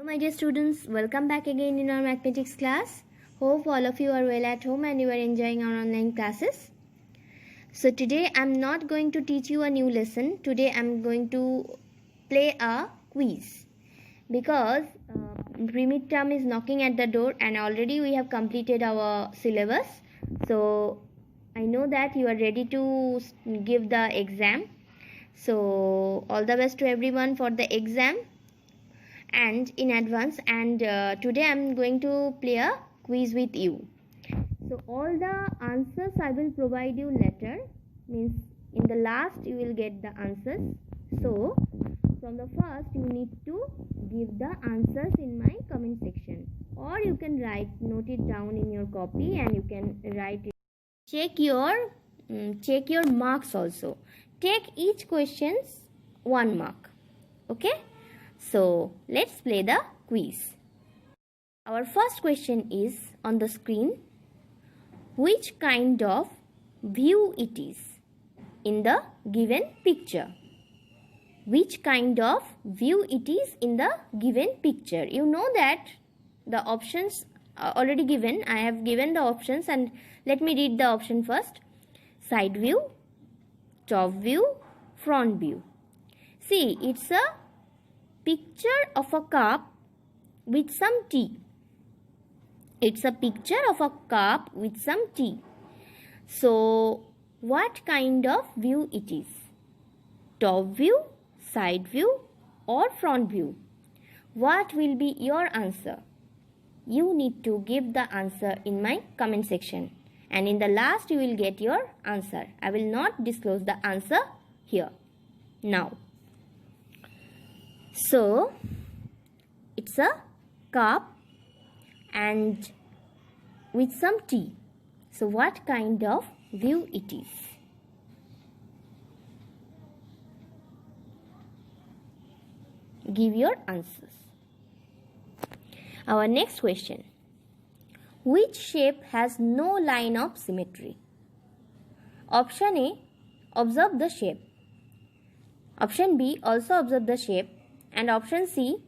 My dear students, welcome back again in our mathematics class. Hope all of you are well at home and you are enjoying our online classes. So today I am not going to teach you a new lesson. Today I am going to play a quiz because pre-mid term is knocking at the door and already we have completed our syllabus. So I know that you are ready to give the exam. So all the best to everyone for the exam and in advance. And today I'm going to play a quiz with you. So all the answers I will provide you later, means in the last you will get the answers. So from the first you need to give the answers in my comment section, or you can note it down in your copy and you can write it. Check your marks also. Take each questions 1 mark. Okay, so let's play the quiz. Our first question is on the screen. Which kind of view it is in the given picture? Which kind of view it is in the given picture? You know that the options are already given. I have given the options and let me read the option first. Side view, top view, front view. See, it's a picture of a cup with some tea. It's a picture of a cup with some tea. So, what kind of view it is? Top view, side view or front view? What will be your answer? You need to give the answer in my comment section. And in the last you will get your answer. I will not disclose the answer here. Now. So, it's a cup and with some tea. So what kind of view it is? Give your answers. Our next question. Which shape has no line of symmetry? Option A, observe the shape. Option B, also observe the shape. And option C,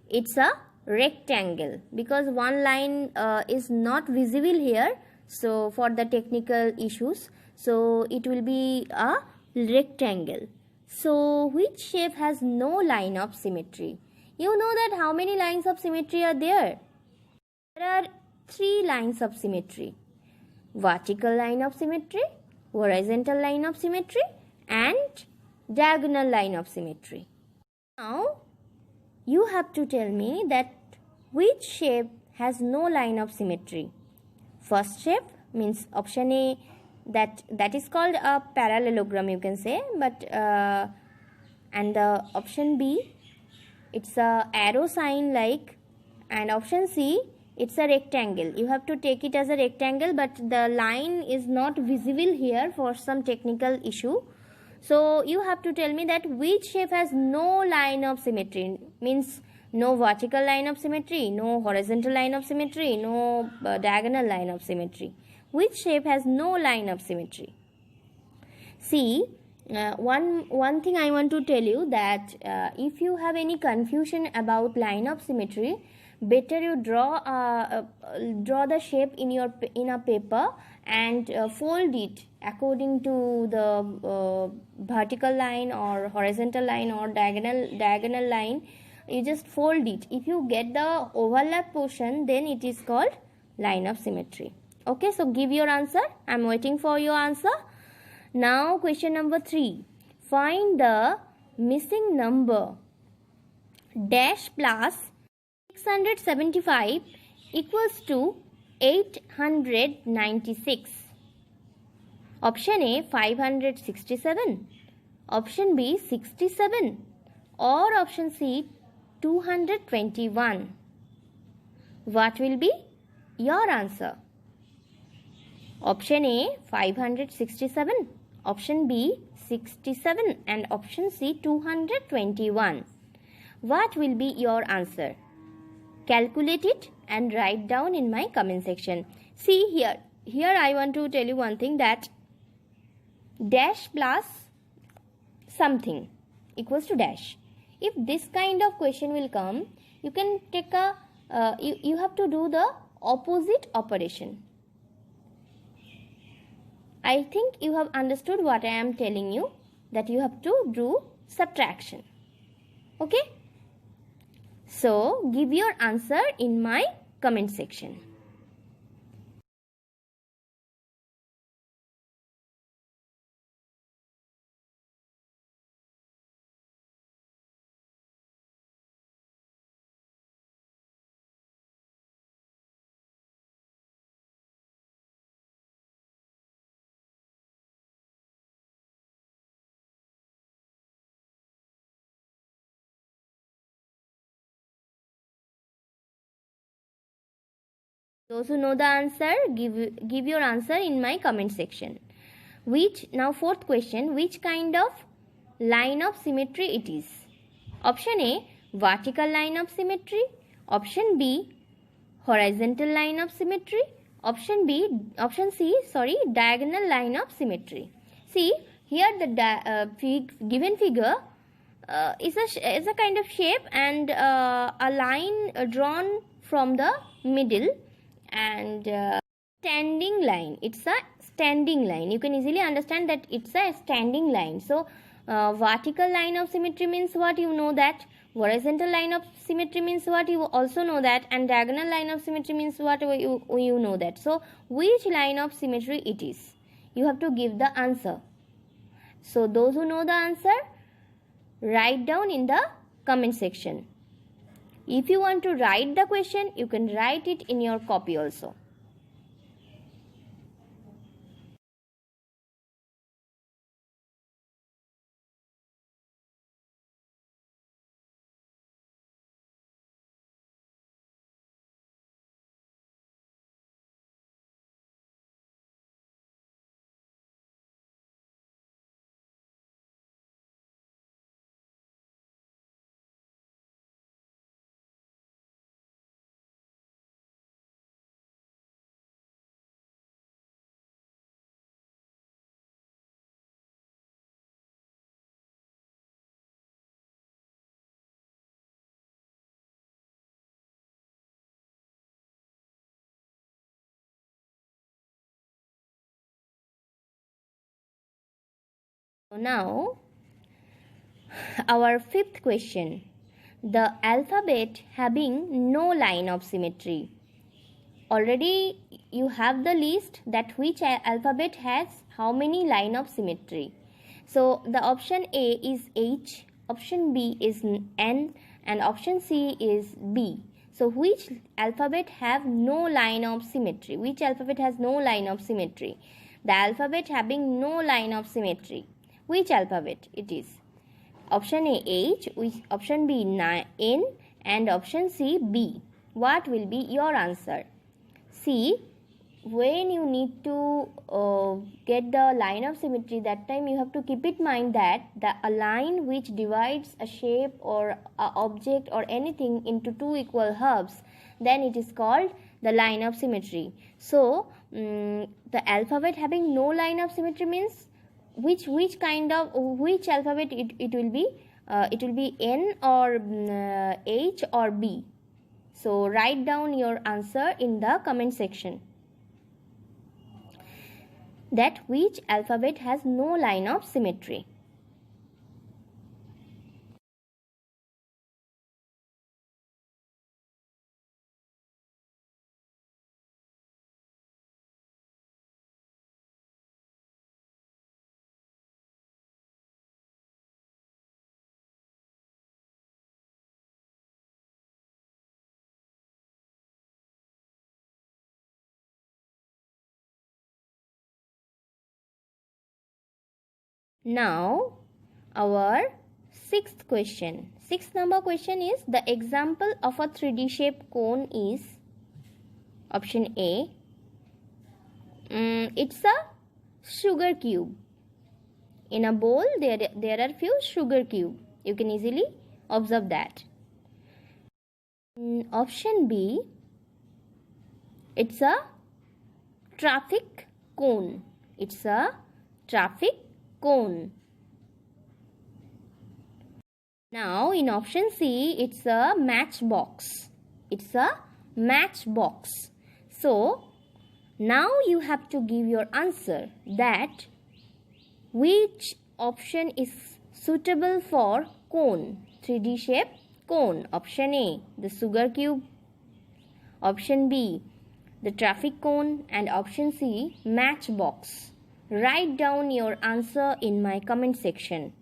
it's a rectangle, because one line is not visible here, so for the technical issues, so it will be a rectangle. So which shape has no line of symmetry? You know that how many lines of symmetry are there? There are 3 lines of symmetry: vertical line of symmetry, horizontal line of symmetry and diagonal line of symmetry. Now you have to tell me that which shape has no line of symmetry. First shape means option A, that is called a parallelogram, you can say, but and the option B, it's a arrow sign like, and option C, it's a rectangle. You have to take it as a rectangle, but the line is not visible here for some technical issue. So you have to tell me that which shape has no line of symmetry, means no vertical line of symmetry, no horizontal line of symmetry, no diagonal line of symmetry. Which shape has no line of symmetry? See, one thing I want to tell you that if you have any confusion about line of symmetry, better you draw the shape in a paper and fold it according to the vertical line or horizontal line or diagonal line. You just fold it. If you get the overlap portion, then it is called line of symmetry. Okay, so give your answer. I am waiting for your answer. Now question number 3. Find the missing number dash plus 675 equals to 896. Option A, 567. Option B, 67. Or option C, 221. What will be your answer? Option A, 567. Option B, 67. And option C, 221. What will be your answer? Calculate it and write down in my comment section. See here I want to tell you one thing, that dash plus something equals to dash. If this kind of question will come, you can take a you have to do the opposite operation. I think you have understood what I am telling you, that you have to do subtraction. Okay? So, give your answer in my comment section. Those who know the answer, give your answer in my comment section. Now fourth question, which kind of line of symmetry it is? Option A, vertical line of symmetry. Option B, horizontal line of symmetry. Option C, diagonal line of symmetry. See, here the given figure is a kind of shape, and a line drawn from the middle, and standing line. It's a standing line. You can easily understand that it's a standing line. So vertical line of symmetry means what, you know that. Horizontal line of symmetry means what, you also know that. And diagonal line of symmetry means what, you know that. So which line of symmetry it is, you have to give the answer. So those who know the answer, write down in the comment section. If you want to write the question, you can write it in your copy also. So now, our fifth question, the alphabet having no line of symmetry. Already you have the list that which alphabet has how many line of symmetry. So the option A is H, option B is N, and option C is B. So which alphabet have no line of symmetry? Which alphabet has no line of symmetry? The alphabet having no line of symmetry. Which alphabet it is? Option A H, option B N, and option C B. What will be your answer? See, when you need to get the line of symmetry, that time you have to keep in mind that a line which divides a shape or a object or anything into two equal halves, then it is called the line of symmetry. So the alphabet having no line of symmetry means which alphabet it will be? It will be N or H or B. So write down your answer in the comment section, that which alphabet has no line of symmetry. Now our sixth question. Sixth number question is, the example of a 3D shaped cone is option A. It's a sugar cube. In a bowl there are few sugar cube. You can easily observe that. Option B, it's a traffic cone. It's a traffic cone. Now in option C, it's a matchbox. It's a matchbox. So now you have to give your answer that which option is suitable for cone, 3D shape cone. Option A, the sugar cube. Option B, the traffic cone. And option C, matchbox. Write down your answer in my comment section.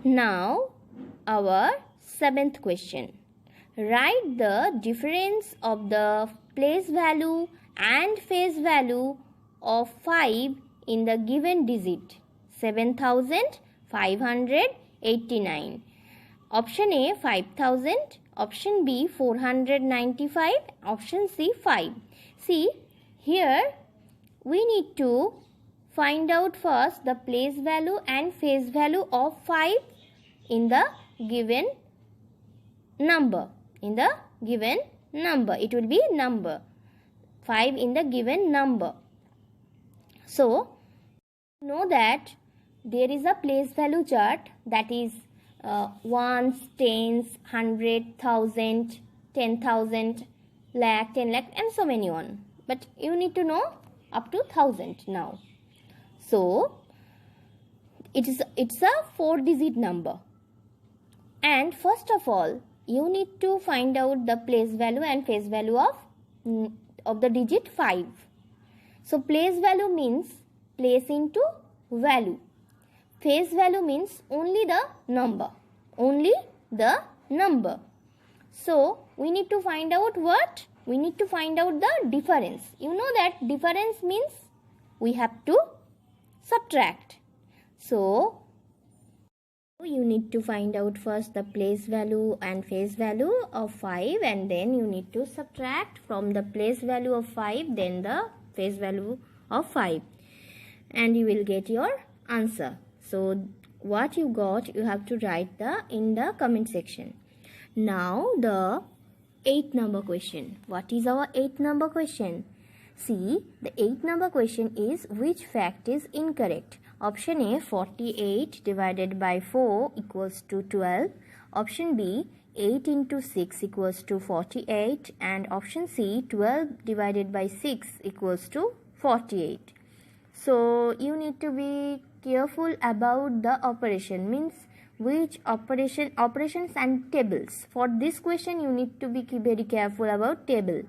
Now our seventh question. Write the difference of the place value and face value of 5 in the given digit 7589. Option A 5000, option B 495, option C 5. See, here we need to find out first the place value and face value of 5 in the given number. In the given number, it will be number 5 in the given number. So, know that there is a place value chart, that is ones, tens, 100, 1000, 10,000, lakh, 10 lakh, and so many on. But you need to know up to 1000 now. So it's a 4-digit number, and first of all you need to find out the place value and face value of the digit 5. So place value means place into value. Face value means only the number. Only the number. So we need to find out what? We need to find out the difference. You know that difference means we have to subtract. So you need to find out first the place value and face value of 5, and then you need to subtract from the place value of 5 then the face value of 5, and you will get your answer. So what you got, you have to write in the comment section. Now the 8 number question. What is our 8 number question? See, the 8 number question is which fact is incorrect. Option A 48 divided by 4 equals to 12. Option B 8 into 6 equals to 48. And option C 12 divided by 6 equals to 48. So you need to be careful about the operation, means which operations and tables. For this question you need to be very careful about table.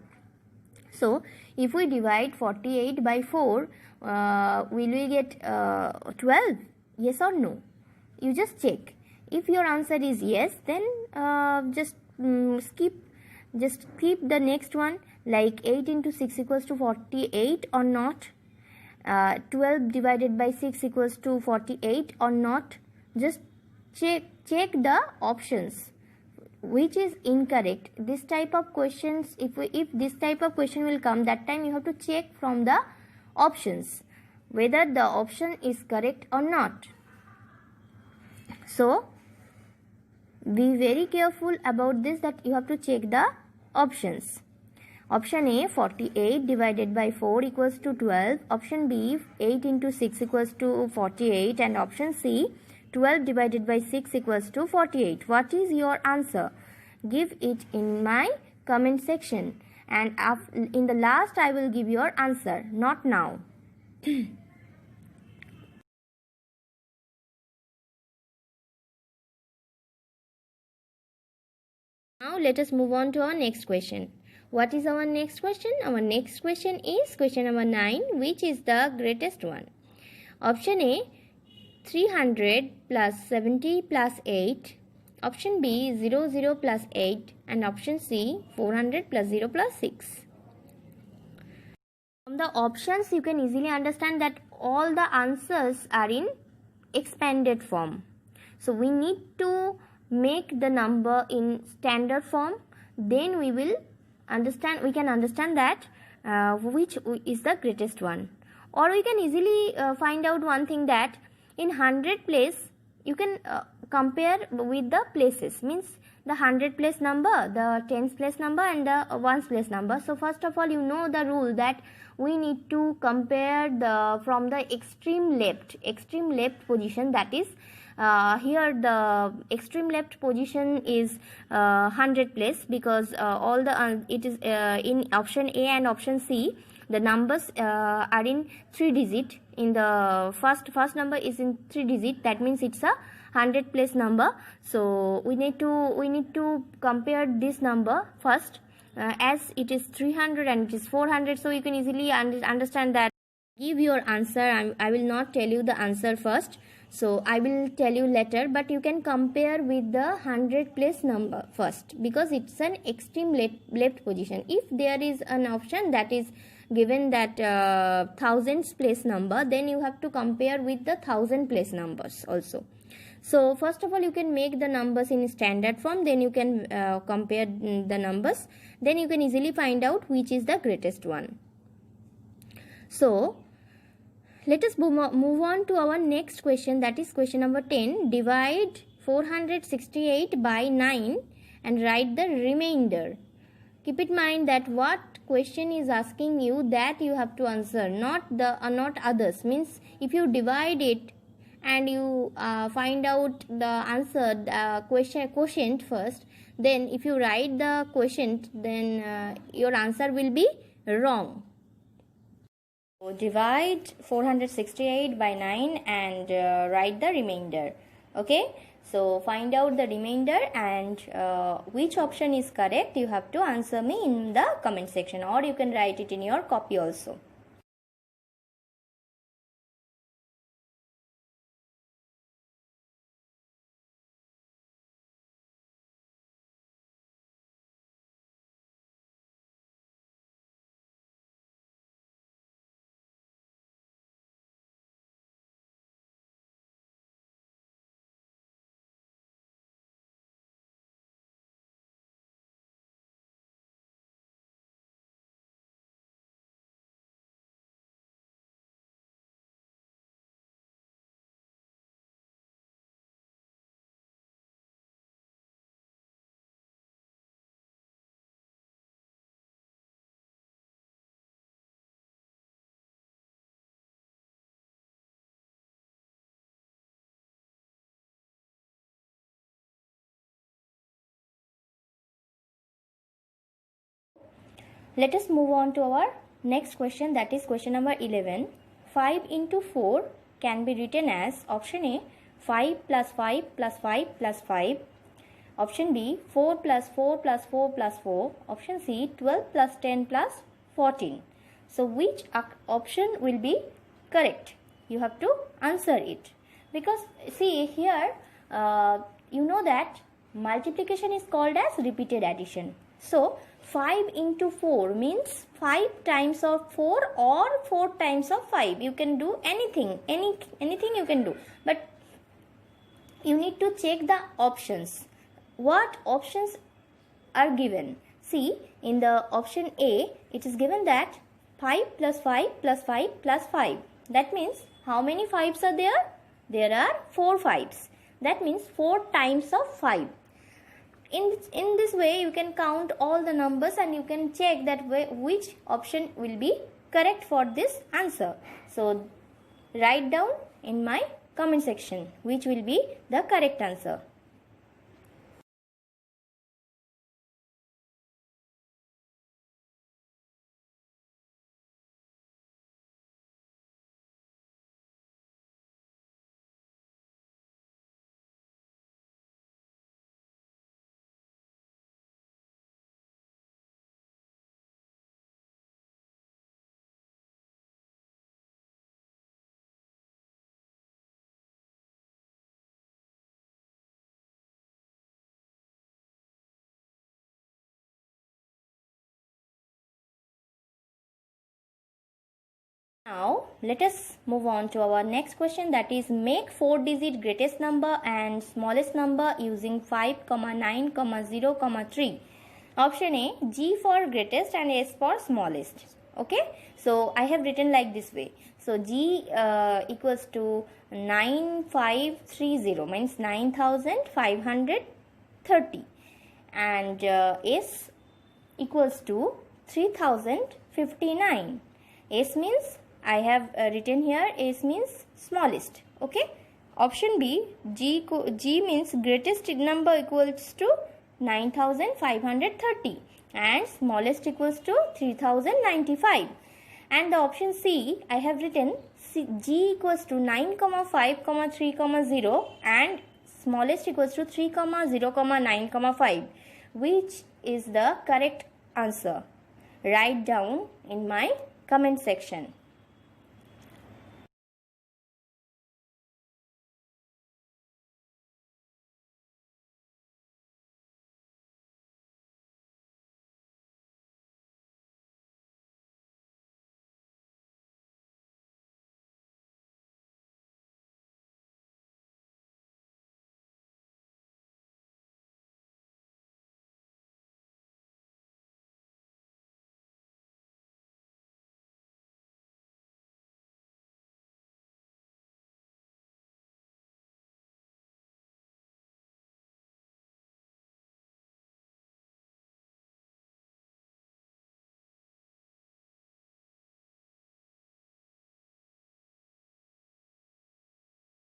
So if we divide 48 by 4, will we get 12? Yes or no? You just check. If your answer is yes, then just skip the next one, like 8 into 6 equals to 48 or not. 12 divided by 6 equals to 48 or not. Just check the options which is incorrect. This type of questions, if this type of question will come, that time you have to check from the options whether the option is correct or not. So be very careful about this, that you have to check the options. Option A 48 divided by 4 equals to 12. Option B 8 into 6 equals to 48. And option C 12 divided by 6 equals to 48. What is your answer? Give it in my comment section, and in the last I will give your answer, not now. Now let us move on to our next question. What is our next question? Our next question is question number 9, which is the greatest one. Option A 300 plus 70 plus 8. Option B 00 plus 8, and option C 400 plus 0 plus 6. From the options you can easily understand that all the answers are in expanded form. So we need to make the number in standard form, then we can understand that which is the greatest one. Or we can easily find out one thing, that in 100 place you can compare with the places, means the 100 place number, the 10th place number, and the 1st place number. So first of all, you know the rule that we need to compare from the extreme left position, that is here the extreme left position is 100 place, because all the it is in option A and option C, the numbers are in 3 digit. In the first number is in 3 digit, that means it's a 100 place number. So we need to compare this number first, as it is 300 and it is 400. So you can easily understand that. Give your answer. I will not tell you the answer first, so I will tell you later, but you can compare with the 100 place number first, because it's an extreme left position. If there is an option that is given that thousands place number, then you have to compare with the 1000 place numbers also. So first of all, you can make the numbers in standard form, then you can compare the numbers, then you can easily find out which is the greatest one. So let us move on to our next question, that is question number 10. Divide 468 by 9 and write the remainder. Keep in mind that what question is asking you, that you have to answer, not others. Means if you divide it and you find out the answer, quotient first, then if you write the quotient, then your answer will be wrong. So divide 468 by 9 and write the remainder. Okay, so find out the remainder and which option is correct, you have to answer me in the comment section, or you can write it in your copy also. Let us move on to our next question, that is question number 11. 5 into 4 can be written as option A 5 plus 5 plus 5 plus 5, option B 4 plus 4 plus 4 plus 4, option C 12 plus 10 plus 14. So which option will be correct? You have to answer it, because see here you know that multiplication is called as repeated addition. So 5 into 4 means 5 times of 4 or 4 times of 5. You can do anything you can do, but you need to check the options. What options are given? See, in the option A, it is given that 5 plus 5 plus 5 plus 5. That means how many 5s are there? There are 4 5s. That means 4 times of 5. In this way, you can count all the numbers and you can check that which option will be correct for this answer. So write down in my comment section which will be the correct answer. Now let us move on to our next question, that is make 4-digit greatest number and smallest number using 5, 9, 0, 3. Option A, G for greatest and S for smallest. Okay, so I have written like this way. So G equals to 9530, means 9530, and S equals to 3059. S means, I have written here, S means smallest. Okay, option B, G means greatest number equals to 9530 and smallest equals to 3095. And the option C, I have written G equals to 9, 5, 3, 0 and smallest equals to 3, 0, 9, 5. Which is the correct answer? Write down in my comment section.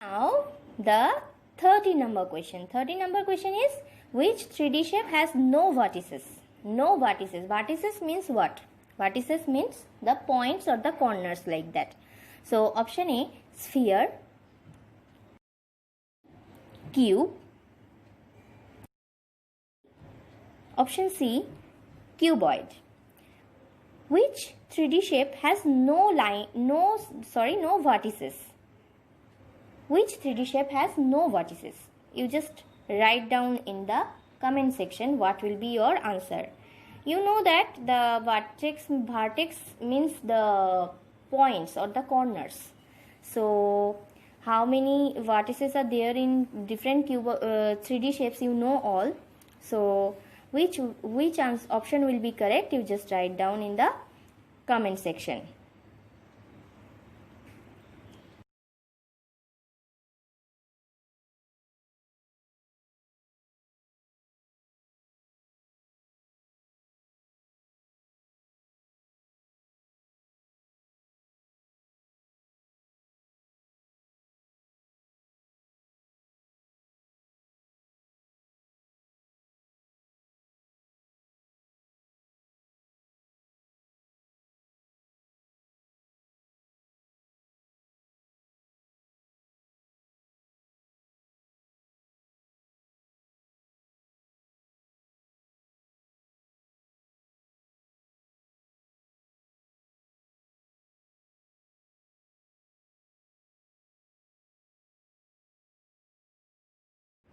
Now the 30 number question. 30 number question is, which 3D shape has no vertices? No vertices. Vertices means what? Vertices means the points or the corners like that. So option A, sphere, cube. Option C, cuboid. Which 3D shape has no vertices? Which 3D shape has no vertices? You just write down in the comment section what will be your answer. You know that the vertex means the points or the corners. So how many vertices are there in different 3D shapes, you know all. So which option will be correct? You just write down in the comment section.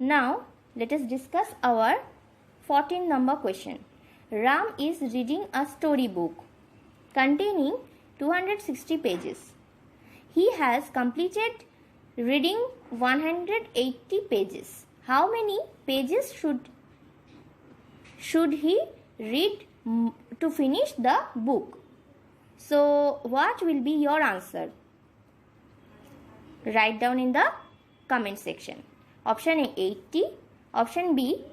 Now let us discuss our 14 number question. Ram is reading a storybook containing 260 pages. He has completed reading 180 pages. How many pages should he read to finish the book? So what will be your answer? Write down in the comment section. Option A 80, option B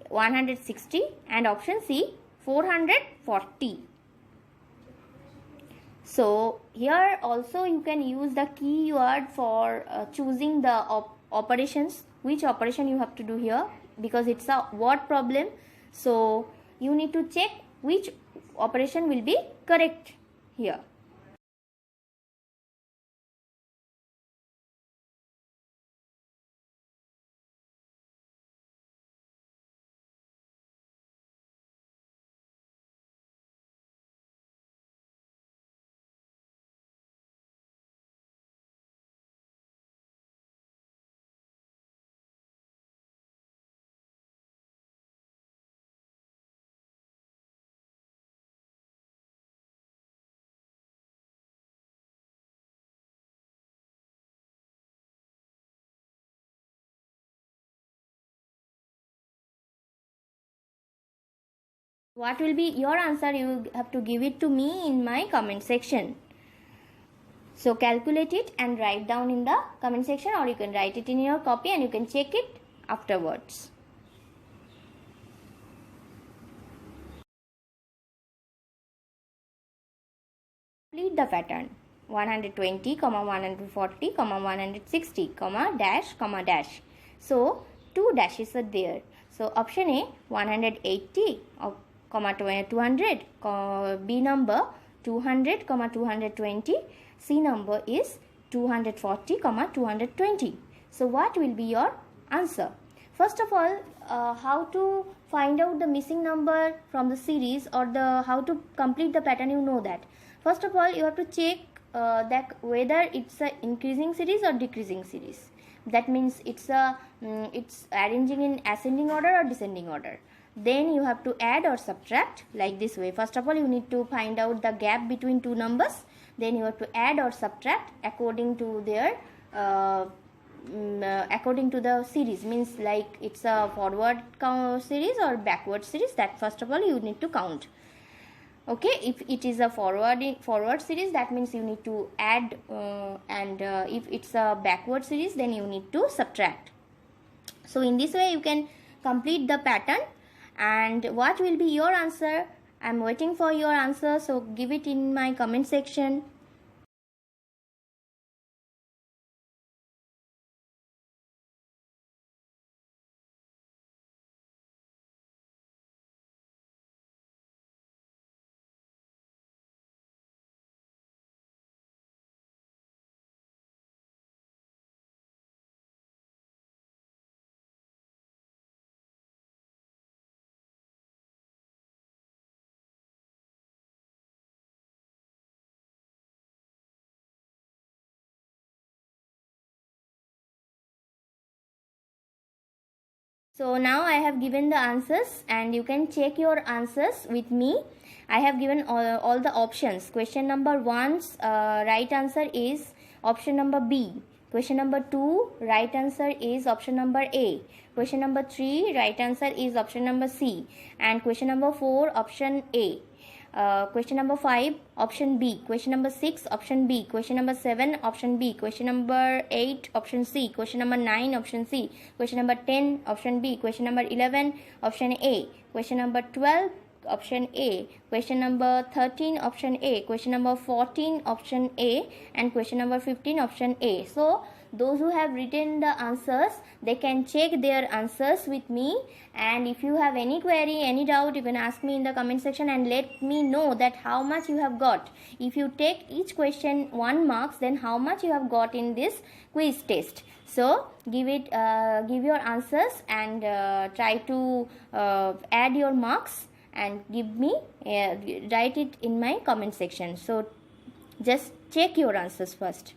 160 and option C 440. So here also you can use the keyword for choosing the operations, which operation you have to do here, because it's a word problem. So you need to check which operation will be correct here. What will be your answer? You have to give it to me in my comment section. So calculate it and write down in the comment section, or you can write it in your copy and you can check it afterwards. Complete the pattern. 120, 140, 160, dash. So 2 dashes are there. So option A 180, 200, B number 200, 220, C number is 240, 220. So what will be your answer? First of all, how to find out the missing number from the series, or how to complete the pattern, you know that. First of all, you have to check that whether it's a increasing series or decreasing series. That means it's arranging in ascending order or descending order. Then you have to add or subtract like this way. First of all, you need to find out the gap between two numbers. Then you have to add or subtract according to their according to the series, means like it's a forward series or backward series. That first of all you need to count. Okay, if it is a forward series, that means you need to add, and if it's a backward series, then you need to subtract. So in this way you can complete the pattern. And what will be your answer? I'm waiting for your answer, so give it in my comment section. So now I have given the answers and you can check your answers with me. I have given all the options. Question number 1's right answer is option number B. Question number 2 right answer is option number A. Question number 3 right answer is option number C. And question number 4 option A. Question number 5 option B. Question number 6 option B. Question number 7 option B. Question number 8 option C. Question number 9 option C. Question number 10 option B. Question number 11 option A. Question number 12 option A. Question number 13 option A. Question number 14 option A. And question number 15 option A. So those who have written the answers, they can check their answers with me. And if you have any query, any doubt, you can ask me in the comment section and let me know that how much you have got. If you take each question 1 marks, then how much you have got in this quiz test. So give your answers and try to add your marks and give me write it in my comment section. So just check your answers first.